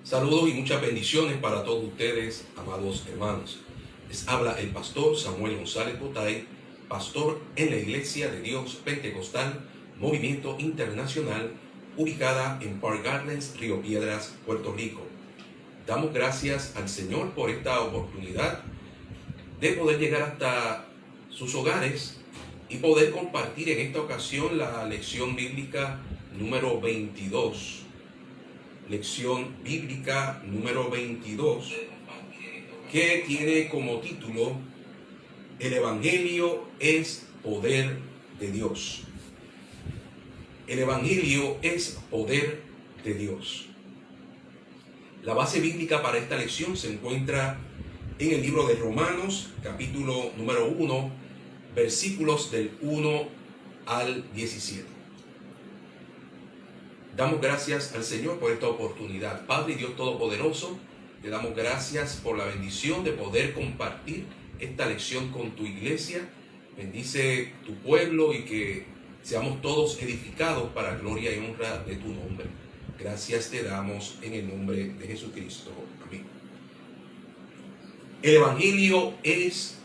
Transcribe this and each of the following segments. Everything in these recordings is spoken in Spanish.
Saludos y muchas bendiciones para todos ustedes, amados hermanos. Les habla el pastor Samuel González Botay, pastor en la Iglesia de Dios Pentecostal Movimiento Internacional, ubicada en Park Gardens, Río Piedras, Puerto Rico. Damos gracias al Señor por esta oportunidad de poder llegar hasta sus hogares y poder compartir en esta ocasión la lección bíblica número 22. Lección bíblica número 22, que tiene como título: El Evangelio es poder de Dios. El Evangelio es poder de Dios. La base bíblica para esta lección se encuentra en el libro de Romanos, capítulo número 1, versículos del 1 al 17. Damos gracias al Señor por esta oportunidad. Padre y Dios Todopoderoso, te damos gracias por la bendición de poder compartir esta lección con tu iglesia. Bendice tu pueblo y que seamos todos edificados para gloria y honra de tu nombre. Gracias te damos en el nombre de Jesucristo. Amén. El Evangelio es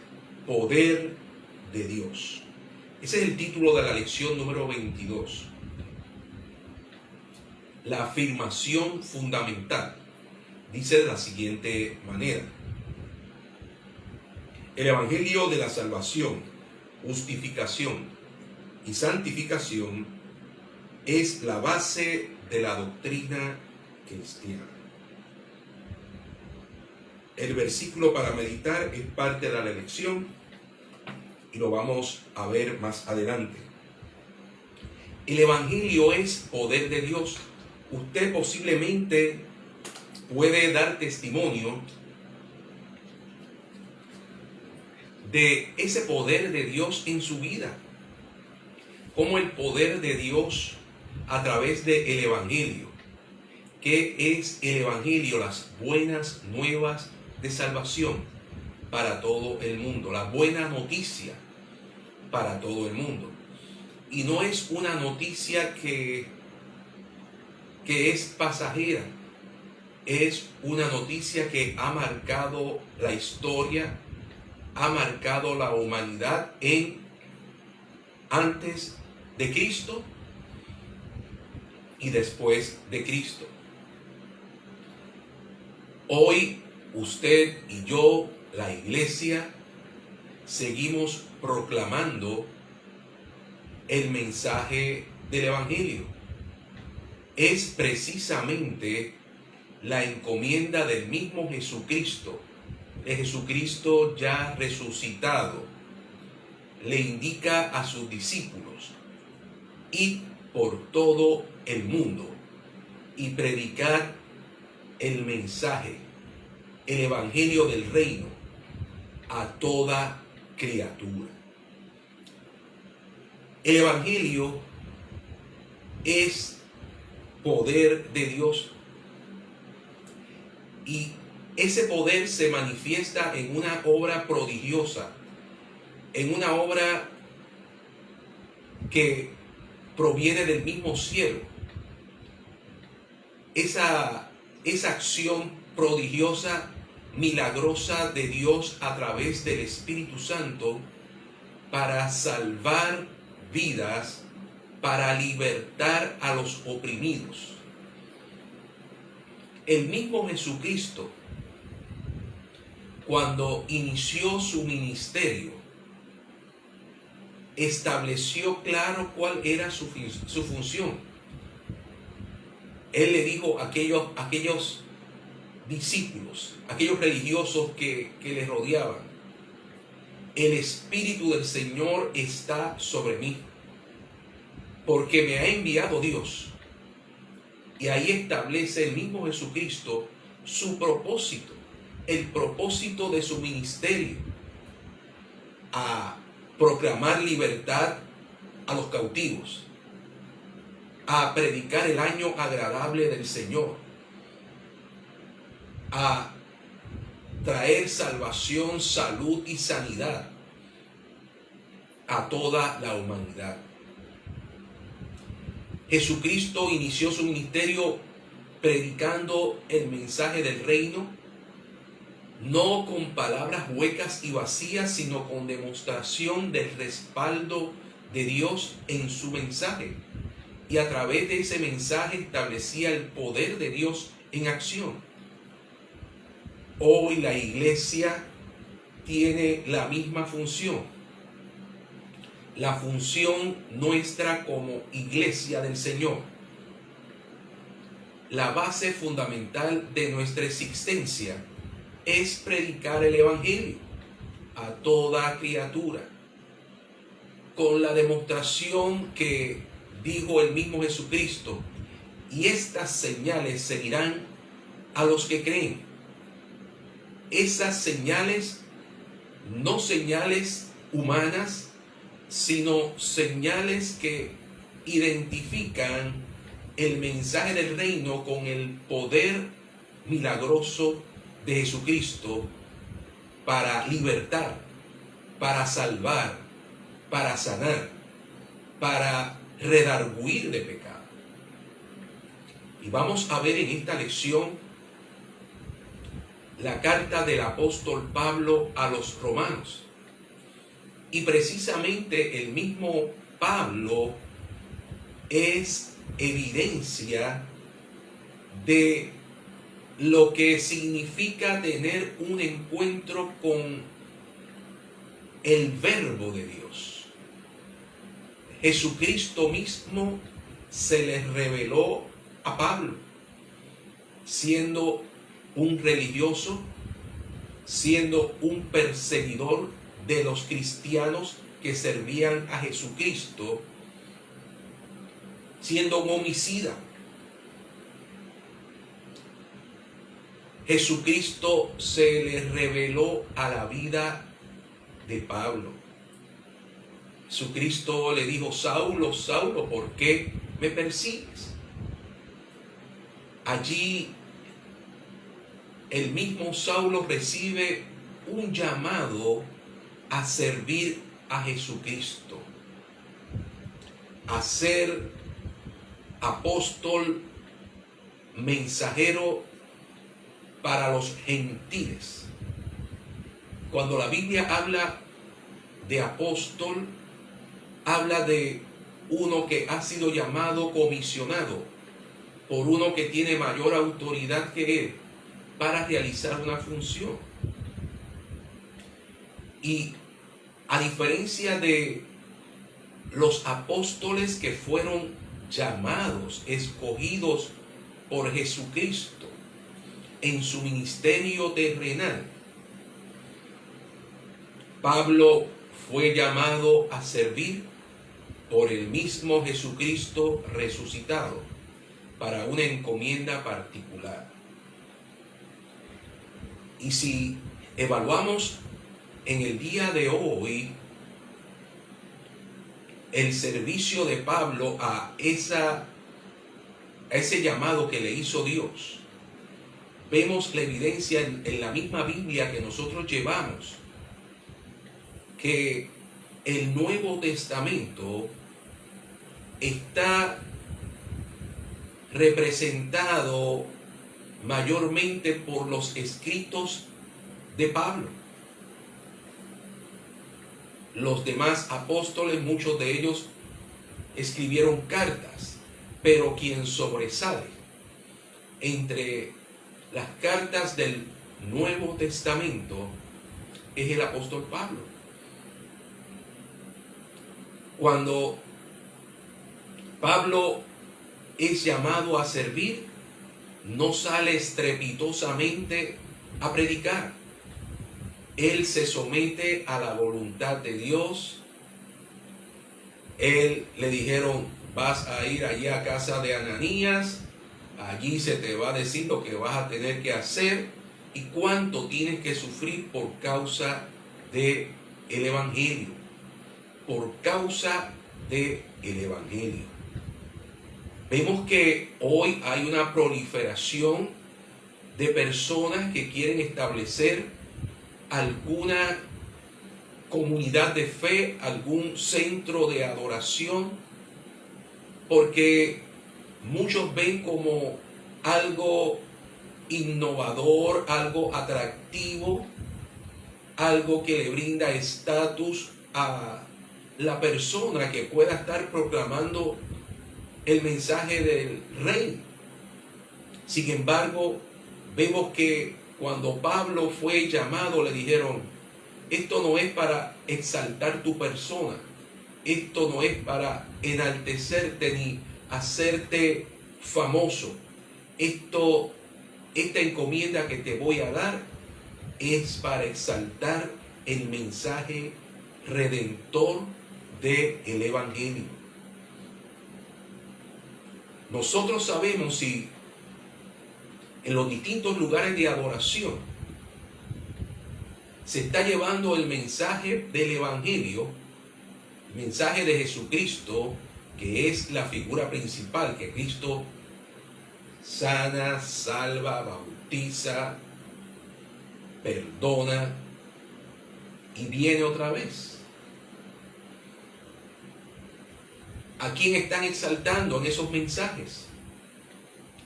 poder de Dios. Ese es el título de la lección número 22. La afirmación fundamental dice de la siguiente manera: el Evangelio de la salvación, justificación y santificación es la base de la doctrina cristiana. El versículo para meditar es parte de la lección y lo vamos a ver más adelante. El Evangelio es poder de Dios. Usted posiblemente puede dar testimonio de ese poder de Dios en su vida, como el poder de Dios a través del Evangelio. ¿Qué es el Evangelio? Las buenas nuevas de salvación para todo el mundo, la buena noticia para todo el mundo. Y no es una noticia que es pasajera, es una noticia que ha marcado la historia, ha marcado la humanidad antes de Cristo y después de Cristo. Hoy usted y yo, la iglesia, seguimos proclamando el mensaje del Evangelio. Es precisamente la encomienda del mismo Jesucristo, de Jesucristo ya resucitado. Le indica a sus discípulos: id por todo el mundo y predicar el mensaje, el evangelio del reino a toda criatura. El evangelio es poder de Dios, y ese poder se manifiesta en una obra prodigiosa, en una obra que proviene del mismo cielo. Esa acción prodigiosa, milagrosa de Dios a través del Espíritu Santo para salvar vidas, para libertar a los oprimidos. El mismo Jesucristo, cuando inició su ministerio, estableció claro cuál era su función. Él le dijo a aquellos discípulos, aquellos religiosos que le rodeaban: el Espíritu del Señor está sobre mí, porque me ha enviado Dios. Y ahí establece el mismo Jesucristo su propósito, el propósito de su ministerio: a proclamar libertad a los cautivos, a predicar el año agradable del Señor, a traer salvación, salud y sanidad a toda la humanidad. Jesucristo inició su ministerio predicando el mensaje del reino, no con palabras huecas y vacías, sino con demostración del respaldo de Dios en su mensaje. Y a través de ese mensaje establecía el poder de Dios en acción. Hoy la iglesia tiene la misma función. La función nuestra como iglesia del Señor. La base fundamental de nuestra existencia es predicar el evangelio a toda criatura, con la demostración que dijo el mismo Jesucristo: y estas señales seguirán a los que creen. Esas señales, no señales humanas, sino señales que identifican el mensaje del reino con el poder milagroso de Jesucristo para libertar, para salvar, para sanar, para redarguir de pecado. Y vamos a ver en esta lección la carta del apóstol Pablo a los romanos. Y precisamente el mismo Pablo es evidencia de lo que significa tener un encuentro con el Verbo de Dios. Jesucristo mismo se le reveló a Pablo, siendo un religioso, siendo un perseguidor de los cristianos que servían a Jesucristo, siendo un homicida. Jesucristo se le reveló a la vida de Pablo. Jesucristo le dijo: Saulo, Saulo, ¿por qué me persigues? Allí el mismo Saulo recibe un llamado a servir a Jesucristo, a ser apóstol, mensajero para los gentiles. Cuando la Biblia habla de apóstol, habla de uno que ha sido llamado, comisionado por uno que tiene mayor autoridad que él para realizar una función. Y a diferencia de los apóstoles que fueron llamados, escogidos por Jesucristo en su ministerio terrenal, Pablo fue llamado a servir por el mismo Jesucristo resucitado para una encomienda particular. Y si evaluamos en el día de hoy el servicio de Pablo a ese llamado que le hizo Dios, vemos la evidencia en la misma Biblia que nosotros llevamos, que el Nuevo Testamento está representado mayormente por los escritos de Pablo. Los demás apóstoles, muchos de ellos escribieron cartas, pero quien sobresale entre las cartas del Nuevo Testamento es el apóstol Pablo. Cuando Pablo es llamado a servir, no sale estrepitosamente a predicar. Él se somete a la voluntad de Dios. Él le dijeron: vas a ir allí a casa de Ananías, allí se te va a decir lo que vas a tener que hacer y cuánto tienes que sufrir por causa del evangelio. Por causa del evangelio. Vemos que hoy hay una proliferación de personas que quieren establecer alguna comunidad de fe, algún centro de adoración, porque muchos ven como algo innovador, algo atractivo, algo que le brinda estatus a la persona que pueda estar proclamando el mensaje del rey. Sin embargo, vemos que cuando Pablo fue llamado, le dijeron: esto no es para exaltar tu persona, esto no es para enaltecerte ni hacerte famoso. Esta encomienda que te voy a dar es para exaltar el mensaje redentor del Evangelio. Nosotros sabemos si en los distintos lugares de adoración se está llevando el mensaje del Evangelio, el mensaje de Jesucristo, que es la figura principal, que Cristo sana, salva, bautiza, perdona y viene otra vez. ¿A quién están exaltando en esos mensajes?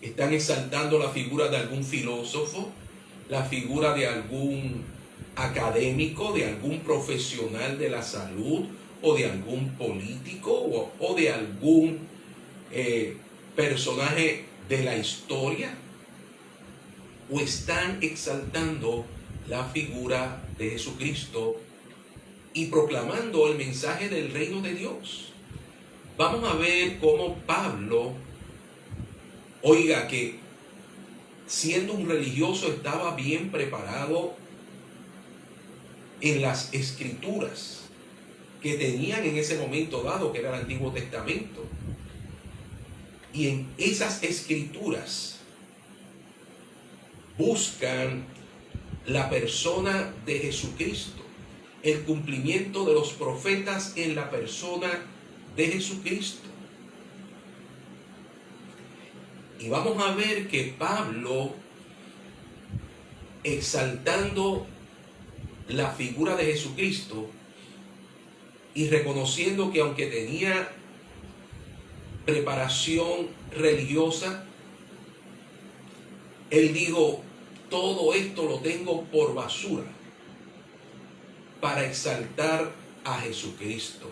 Están exaltando la figura de algún filósofo, la figura de algún académico, de algún profesional de la salud, o de algún político, o de algún personaje de la historia, o están exaltando la figura de Jesucristo y proclamando el mensaje del reino de Dios. Vamos a ver cómo Pablo, oiga, que siendo un religioso estaba bien preparado en las escrituras que tenían en ese momento dado, que era el Antiguo Testamento. Y en esas escrituras buscan la persona de Jesucristo, el cumplimiento de los profetas en la persona de Jesucristo. Y vamos a ver que Pablo, exaltando la figura de Jesucristo y reconociendo que aunque tenía preparación religiosa, él dijo: todo esto lo tengo por basura para exaltar a Jesucristo.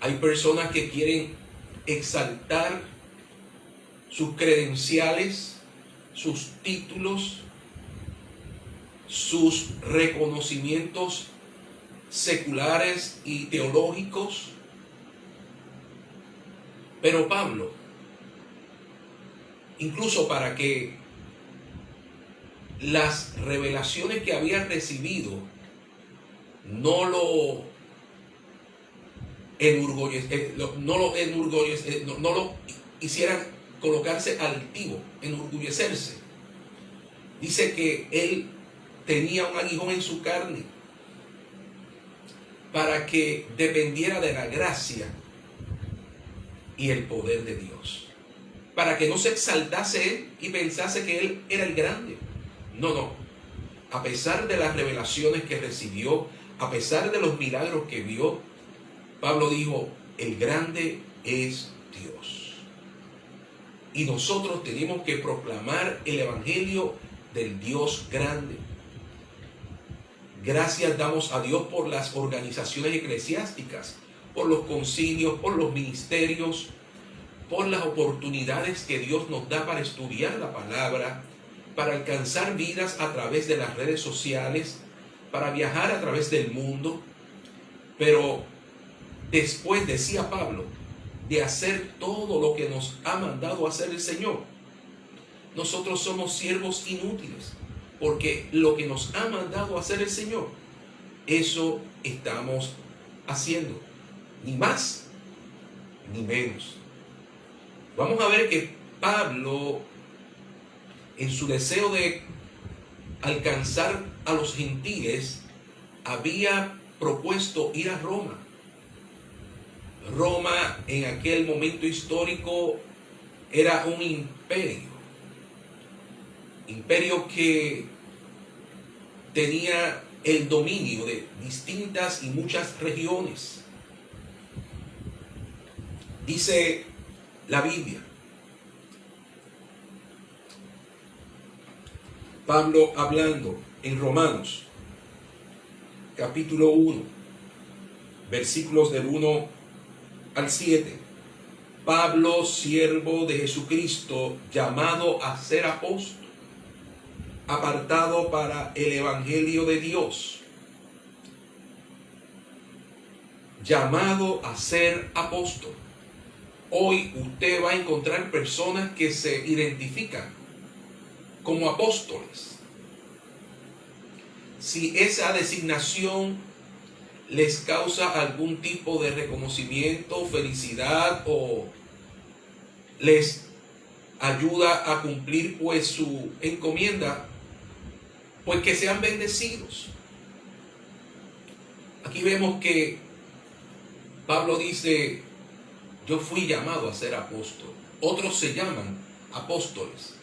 Hay personas que quieren exaltar sus credenciales, sus títulos, sus reconocimientos seculares y teológicos. Pero Pablo, incluso para que las revelaciones que había recibido no lo hicieran colocarse altivo, enorgullecerse. Dice que él tenía un aguijón en su carne para que dependiera de la gracia y el poder de Dios, para que no se exaltase él y pensase que él era el grande. No. A pesar de las revelaciones que recibió, a pesar de los milagros que vio, Pablo dijo: el grande es Dios. Y nosotros tenemos que proclamar el evangelio del Dios grande. Gracias damos a Dios por las organizaciones eclesiásticas, por los concilios, por los ministerios, por las oportunidades que Dios nos da para estudiar la palabra, para alcanzar vidas a través de las redes sociales, para viajar a través del mundo. Pero después, decía Pablo, de hacer todo lo que nos ha mandado hacer el Señor, nosotros somos siervos inútiles, porque lo que nos ha mandado hacer el Señor, eso estamos haciendo, ni más ni menos. Vamos a ver que Pablo, en su deseo de alcanzar a los gentiles, había propuesto ir a Roma. Roma en aquel momento histórico era un imperio que tenía el dominio de distintas y muchas regiones. Dice la Biblia Pablo hablando en Romanos, capítulo 1, versículos del 1 al 7. Pablo, siervo de Jesucristo, llamado a ser apóstol, apartado para el evangelio de Dios, llamado a ser apóstol. Hoy usted va a encontrar personas que se identifican como apóstoles. Si esa designación les causa algún tipo de reconocimiento, felicidad o les ayuda a cumplir pues su encomienda, pues que sean bendecidos. Aquí vemos que Pablo dice: yo fui llamado a ser apóstol. Otros se llaman apóstoles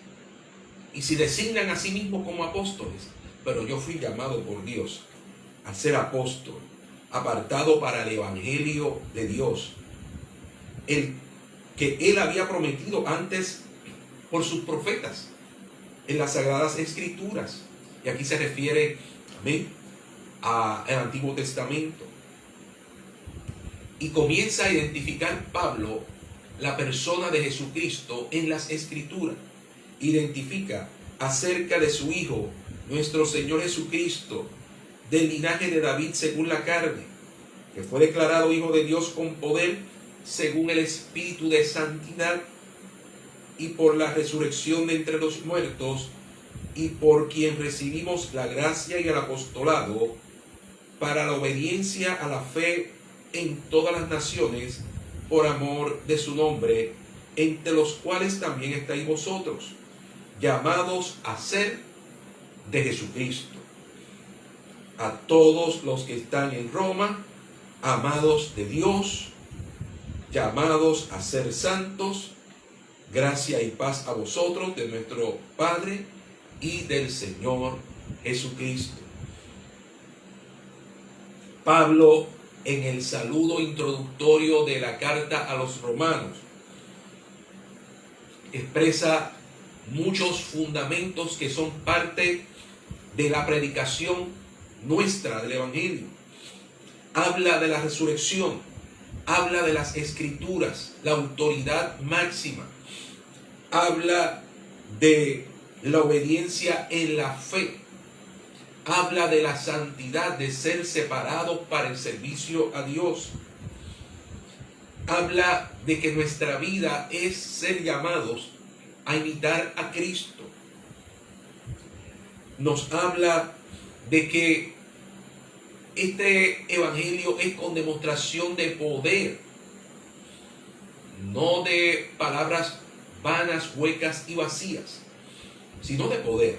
y se designan a sí mismos como apóstoles, pero yo fui llamado por Dios a ser apóstol, apartado para el evangelio de Dios, el que él había prometido antes por sus profetas en las Sagradas Escrituras. Y aquí se refiere, amén, al Antiguo Testamento. Y comienza a identificar Pablo la persona de Jesucristo en las Escrituras. Identifica acerca de su Hijo, nuestro Señor Jesucristo, del linaje de David según la carne, que fue declarado Hijo de Dios con poder según el Espíritu de santidad, y por la resurrección de entre los muertos, y por quien recibimos la gracia y el apostolado para la obediencia a la fe en todas las naciones, por amor de su nombre, entre los cuales también estáis vosotros, llamados a ser de Jesucristo. A todos los que están en Roma, amados de Dios, llamados a ser santos, gracia y paz a vosotros de nuestro Padre y del Señor Jesucristo. Pablo, en el saludo introductorio de la carta a los romanos, expresa muchos fundamentos que son parte de la predicación nuestra del Evangelio. Habla de la resurrección, habla de las Escrituras, la autoridad máxima, habla de la obediencia en la fe, habla de la santidad, de ser separados para el servicio a Dios, habla de que nuestra vida es ser llamados a imitar a Cristo. Nos habla de que este evangelio es con demostración de poder, no de palabras vanas, huecas y vacías, sino de poder.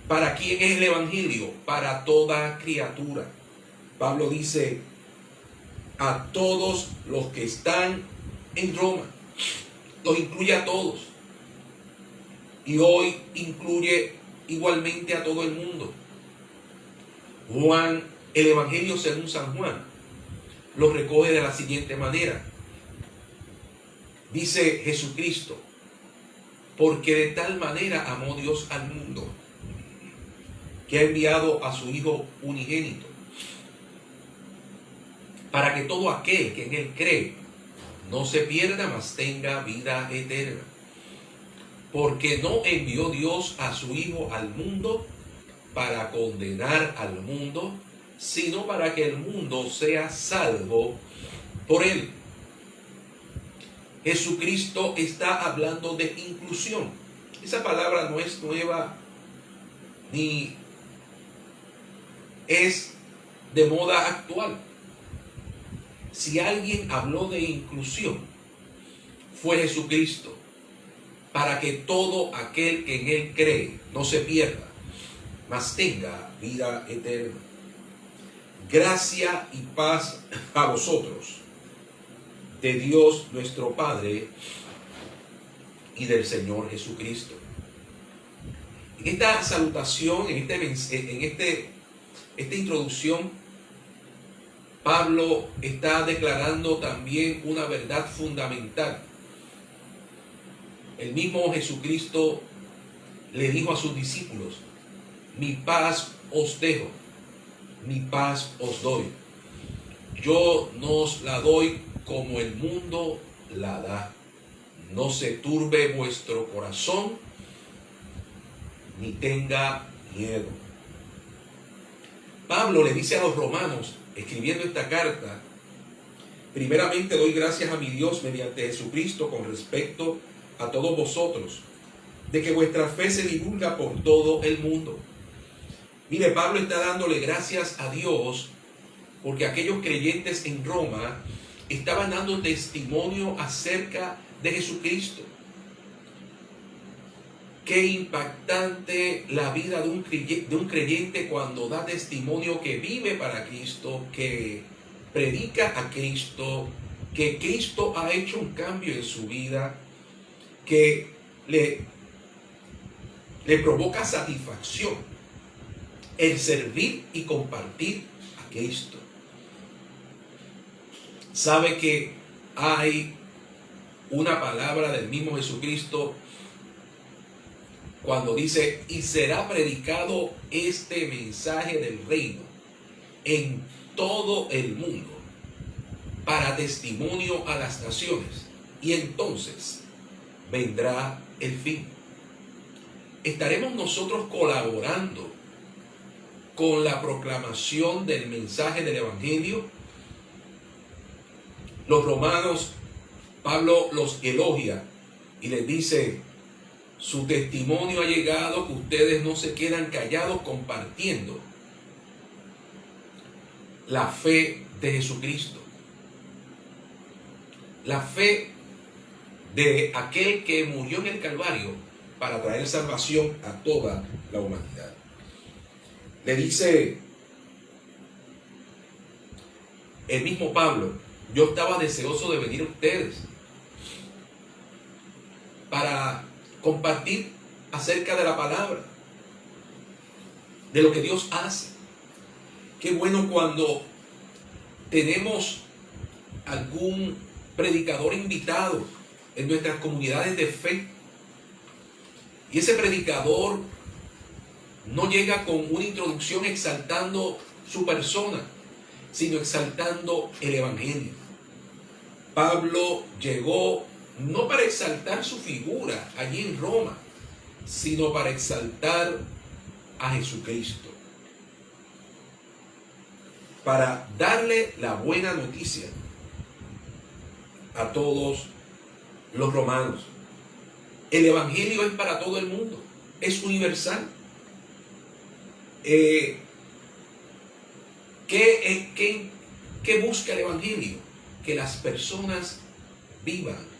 ¿Para quién es el evangelio? Para toda criatura. Pablo dice: a todos los que están en Roma. Los incluye a todos. Y hoy incluye igualmente a todo el mundo. Juan, el evangelio según San Juan, lo recoge de la siguiente manera. Dice Jesucristo: porque de tal manera amó Dios al mundo, que ha enviado a su Hijo unigénito, para que todo aquel que en él cree no se pierda, mas tenga vida eterna. Porque no envió Dios a su Hijo al mundo para condenar al mundo, sino para que el mundo sea salvo por él. Jesucristo está hablando de inclusión. Esa palabra no es nueva ni es de moda actual. Si alguien habló de inclusión, fue Jesucristo, para que todo aquel que en él cree no se pierda, mas tenga vida eterna. Gracia y paz a vosotros, de Dios nuestro Padre y del Señor Jesucristo. En esta salutación, en esta introducción, Pablo está declarando también una verdad fundamental. El mismo Jesucristo le dijo a sus discípulos: mi paz os dejo, mi paz os doy. Yo no os la doy como el mundo la da. No se turbe vuestro corazón, ni tenga miedo. Pablo le dice a los romanos, escribiendo esta carta: primeramente doy gracias a mi Dios mediante Jesucristo con respecto a todos vosotros, de que vuestra fe se divulga por todo el mundo. Mire, Pablo está dándole gracias a Dios porque aquellos creyentes en Roma estaban dando testimonio acerca de Jesucristo. Qué impactante la vida de un creyente cuando da testimonio que vive para Cristo, que predica a Cristo, que Cristo ha hecho un cambio en su vida, que le provoca satisfacción el servir y compartir a Cristo. Sabe que hay una palabra del mismo Jesucristo cuando dice: y será predicado este mensaje del reino en todo el mundo para testimonio a las naciones, y entonces vendrá el fin. ¿Estaremos nosotros colaborando con la proclamación del mensaje del Evangelio? Los romanos, Pablo los elogia y les dice: su testimonio ha llegado, que ustedes no se quedan callados compartiendo la fe de Jesucristo, la fe de aquel que murió en el Calvario para traer salvación a toda la humanidad. Le dice el mismo Pablo: yo estaba deseoso de venir a ustedes para compartir acerca de la palabra, de lo que Dios hace. Qué bueno cuando tenemos algún predicador invitado en nuestras comunidades de fe, y ese predicador no llega con una introducción exaltando su persona, sino exaltando el Evangelio. Pablo llegó no para exaltar su figura allí en Roma, sino para exaltar a Jesucristo, para darle la buena noticia a todos los romanos. El Evangelio es para todo el mundo, es universal. ¿Qué busca el Evangelio? Que las personas vivan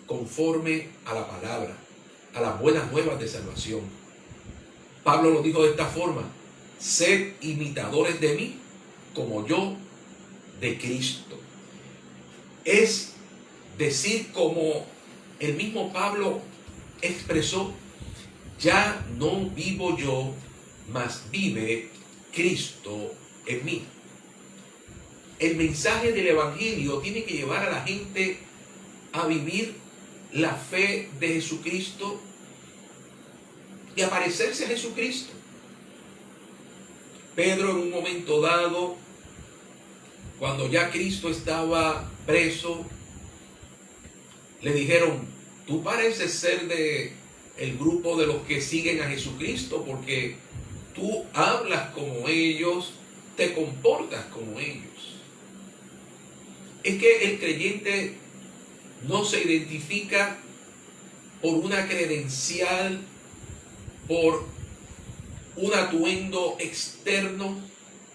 conforme a la palabra, a las buenas nuevas de salvación. Pablo lo dijo de esta forma: sed imitadores de mí, como yo de Cristo. Es decir, como el mismo Pablo expresó: ya no vivo yo, mas vive Cristo en mí. El mensaje del Evangelio tiene que llevar a la gente a vivir la fe de Jesucristo y a parecerse a Jesucristo. Pedro, en un momento dado, cuando ya Cristo estaba preso, le dijeron: tú pareces ser de el grupo de los que siguen a Jesucristo, porque tú hablas como ellos, te comportas como ellos. Es que el creyente no se identifica por una credencial, por un atuendo externo.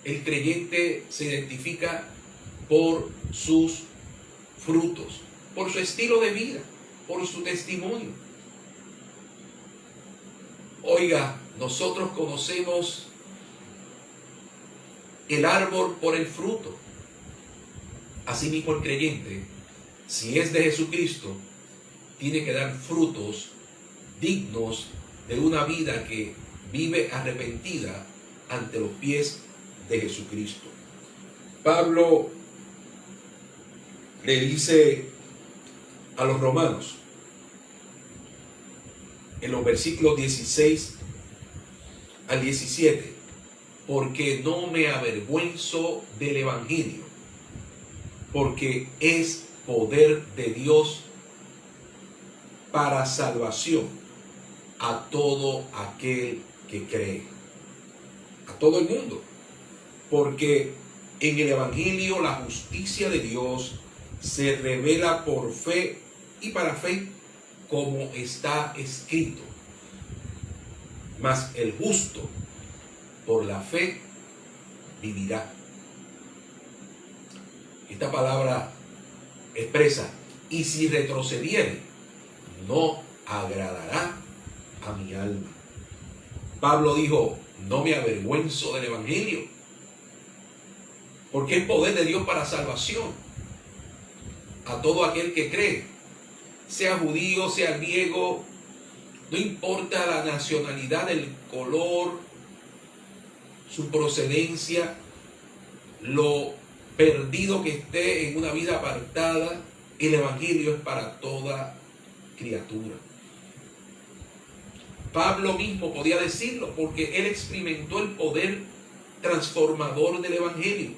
El creyente se identifica por sus frutos, por su estilo de vida, por su testimonio. Oiga, nosotros conocemos el árbol por el fruto. Asimismo, el creyente, si es de Jesucristo, tiene que dar frutos dignos de una vida que vive arrepentida ante los pies de Jesucristo. Pablo le dice a los romanos: en los versículos 16 al 17, porque no me avergüenzo del Evangelio, porque es poder de Dios para salvación a todo aquel que cree, a todo el mundo, porque en el Evangelio la justicia de Dios se revela por fe y para fe, como está escrito, mas el justo por la fe vivirá. Esta palabra expresa, y si retrocediere, no agradará a mi alma. Pablo dijo, no me avergüenzo del Evangelio, porque es poder de Dios para salvación a todo aquel que cree, sea judío, sea griego, no importa la nacionalidad, el color, su procedencia, lo perdido que esté en una vida apartada, el Evangelio es para toda criatura. Pablo mismo podía decirlo porque él experimentó el poder transformador del Evangelio.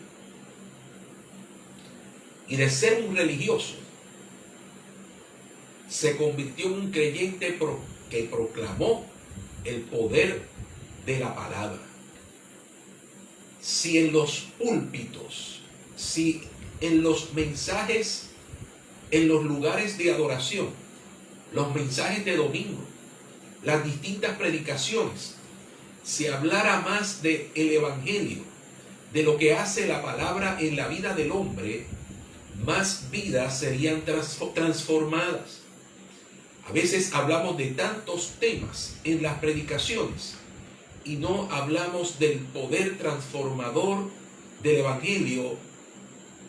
Y de ser un religioso, se convirtió en un creyente que proclamó el poder de la palabra. Si en los púlpitos, si en los mensajes, en los lugares de adoración, los mensajes de domingo, las distintas predicaciones, se hablara más del Evangelio, de lo que hace la palabra en la vida del hombre, más vidas serían transformadas. A veces hablamos de tantos temas en las predicaciones y no hablamos del poder transformador del Evangelio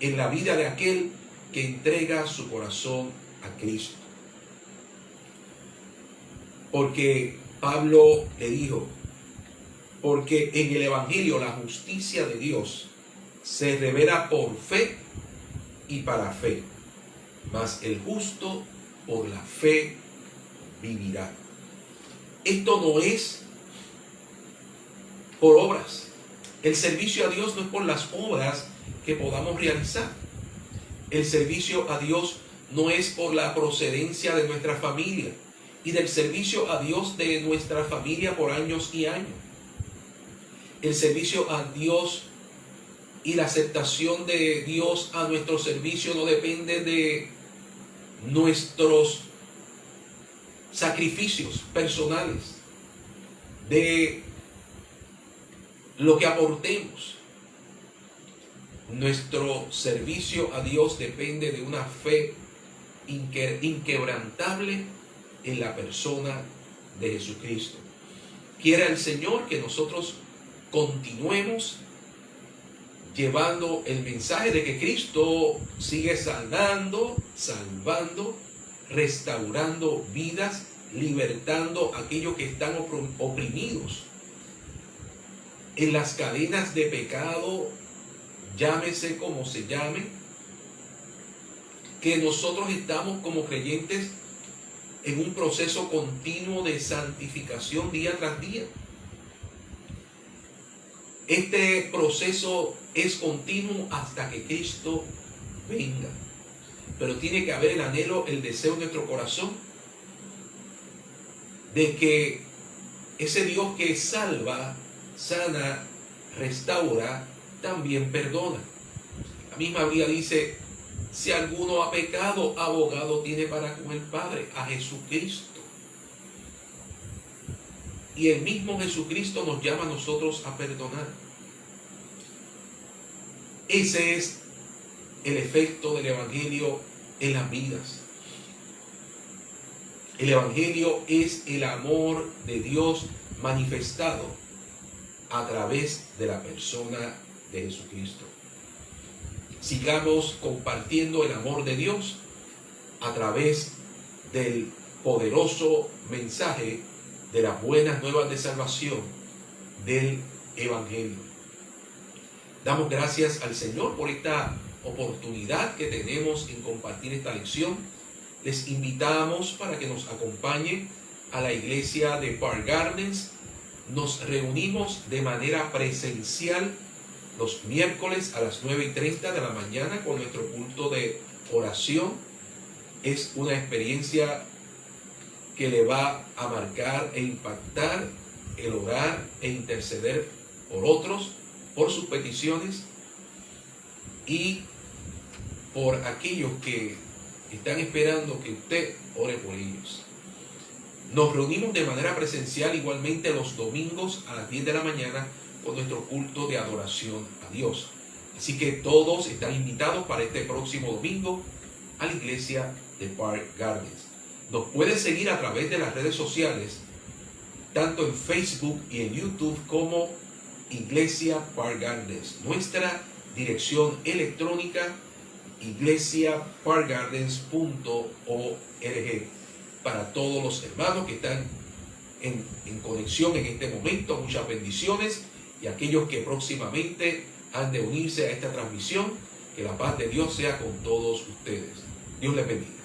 en la vida de aquel que entrega su corazón a Cristo. Porque Pablo le dijo, porque en el Evangelio la justicia de Dios se revela por fe y para fe, mas el justo por la fe vivirá. Esto no es por obras. El servicio a Dios no es por las obras que podamos realizar. El servicio a Dios no es por la procedencia de nuestra familia y del servicio a Dios de nuestra familia por años y años. El servicio a Dios y la aceptación de Dios a nuestro servicio no depende de nuestros sacrificios personales, de lo que aportemos. Nuestro servicio a Dios depende de una fe inquebrantable en la persona de Jesucristo. Quiera el Señor que nosotros continuemos llevando el mensaje de que Cristo sigue sanando, salvando, restaurando vidas, libertando a aquellos que están oprimidos en las cadenas de pecado, llámese como se llame, que nosotros estamos como creyentes en un proceso continuo de santificación día tras día. Este proceso es continuo hasta que Cristo venga. Pero tiene que haber el anhelo, el deseo en nuestro corazón de que ese Dios que salva, sana, restaura, también perdona. La misma Biblia dice, si alguno ha pecado, abogado tiene para con el Padre, a Jesucristo. Y el mismo Jesucristo nos llama a nosotros a perdonar. Ese es el efecto del Evangelio en las vidas. El Evangelio es el amor de Dios manifestado a través de la persona de Jesucristo. Sigamos compartiendo el amor de Dios a través del poderoso mensaje de las buenas nuevas de salvación del Evangelio. Damos gracias al Señor por esta oportunidad que tenemos en compartir esta lección. Les invitamos para que nos acompañen a la iglesia de Park Gardens. Nos reunimos de manera presencial los miércoles a las 9:30 de la mañana con nuestro culto de oración. Es una experiencia que le va a marcar e impactar el orar e interceder por otros, por sus peticiones y por aquellos que están esperando que usted ore por ellos. Nos reunimos de manera presencial igualmente los domingos a las 10 de la mañana con nuestro culto de adoración a Dios. Así que todos están invitados para este próximo domingo a la iglesia de Park Gardens. Nos puede seguir a través de las redes sociales, tanto en Facebook y en YouTube como Iglesia Park Gardens. Nuestra dirección electrónica iglesiaparkgardens.org. Para todos los hermanos que están en conexión en este momento, muchas bendiciones, y aquellos que próximamente han de unirse a esta transmisión, que la paz de Dios sea con todos ustedes. Dios les bendiga.